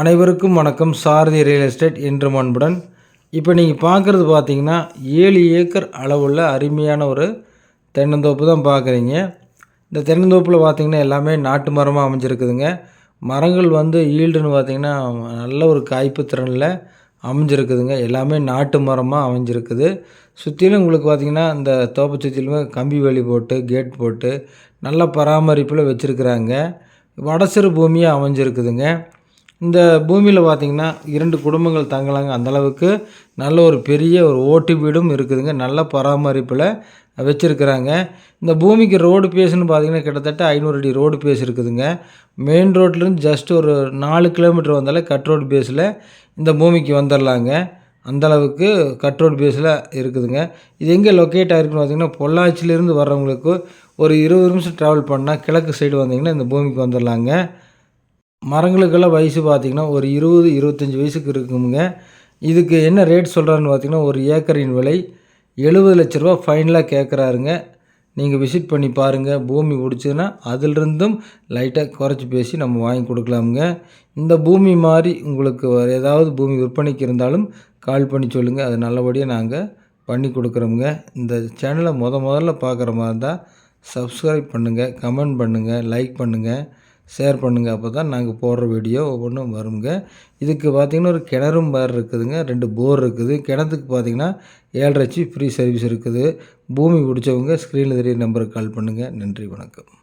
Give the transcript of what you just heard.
அனைவருக்கும் வணக்கம். சாரதி real estate என்று அன்புடன். இப்போ நீங்கள் பார்க்குறது பார்த்தீங்கன்னா 7 ஏக்கர் அளவுள்ள அருமையான ஒரு தென்னந்தோப்பு தான் பார்க்குறீங்க. இந்த தென்னந்தோப்பில் பார்த்தீங்கன்னா எல்லாமே நாட்டு மரமாக அமைஞ்சிருக்குதுங்க. மரங்கள் வந்து ஈல்டுன்னு பார்த்தீங்கன்னா நல்ல ஒரு காய்ப்பு திறனில் அமைஞ்சிருக்குதுங்க. எல்லாமே நாட்டு மரமாக அமைஞ்சிருக்குது. சுற்றிலும் உங்களுக்கு பார்த்திங்கன்னா இந்த தோப்பை சுற்றிலுமே கம்பி வேலி போட்டு கேட் போட்டு நல்ல பராமரிப்பில் வச்சுருக்குறாங்க. வடசிறு பூமியாக அமைஞ்சிருக்குதுங்க. இந்த பூமியில் பார்த்திங்கன்னா 2 குடும்பங்கள் தங்கலாங்க. அந்தளவுக்கு நல்ல ஒரு பெரிய ஒரு ஓட்டு வீடும் இருக்குதுங்க. நல்ல பராமரிப்பில் வச்சுருக்குறாங்க. இந்த பூமிக்கு ரோடு பேஸ்ன்னு பார்த்திங்கன்னா கிட்டத்தட்ட 500 அடி ரோடு பேஸ் இருக்குதுங்க. மெயின் ரோட்லேருந்து ஜஸ்ட் ஒரு 4 கிலோமீட்டர் வந்தாலே கட் ரோடு பேஸில் இந்த பூமிக்கு வந்துடலாங்க. அந்தளவுக்கு கட் ரோடு பேஸில் இருக்குதுங்க. இது எங்கே லொக்கேட் ஆகிருக்குன்னு பார்த்திங்கன்னா பொள்ளாச்சியிலேருந்து வர்றவங்களுக்கு ஒரு 20 நிமிஷம் ட்ராவல் பண்ணால் கிழக்கு சைடு வந்திங்கன்னா இந்த பூமிக்கு வந்துடலாங்க. மரங்களுக்கெல்லாம் வயசு பார்த்திங்கன்னா ஒரு 20-25 வயசுக்கு இருக்குங்க. இதுக்கு என்ன ரேட் சொல்கிறாருன்னு பார்த்திங்கன்னா ஒரு ஏக்கரின் விலை 70 லட்ச ரூபா ஃபைனலாக கேட்குறாருங்க. நீங்கள் விசிட் பண்ணி பாருங்கள். பூமி பிடிச்சதுன்னா அதிலிருந்தும் லைட்டாக குறைச்சி பேசி நம்ம வாங்கி கொடுக்கலாமுங்க. இந்த பூமி மாதிரி உங்களுக்கு ஏதாவது பூமி விற்பனைக்கு இருந்தாலும் கால் பண்ணி சொல்லுங்கள். அது நல்லபடியாக நாங்கள் பண்ணி கொடுக்குறோமுங்க. இந்த சேனலை முதல்ல பார்க்குற மாதிரி இருந்தால் சப்ஸ்கிரைப் பண்ணுங்கள், கமெண்ட் பண்ணுங்கள், லைக் பண்ணுங்கள், ஷேர் பண்ணுங்கள். அப்போ தான் நாங்கள் போடுற வீடியோ ஒவ்வொன்றும் வருங்க. இதுக்கு பார்த்திங்கன்னா ஒரு கிணறும் பார் இருக்குதுங்க. 2 போர் இருக்குது. கிணத்துக்கு பார்த்திங்கன்னா 7.5 ஃப்ரீ சர்வீஸ் இருக்குது. பூமி பிடிச்சவங்க ஸ்க்ரீனில் தெரியுற நம்பருக்கு கால் பண்ணுங்கள். நன்றி, வணக்கம்.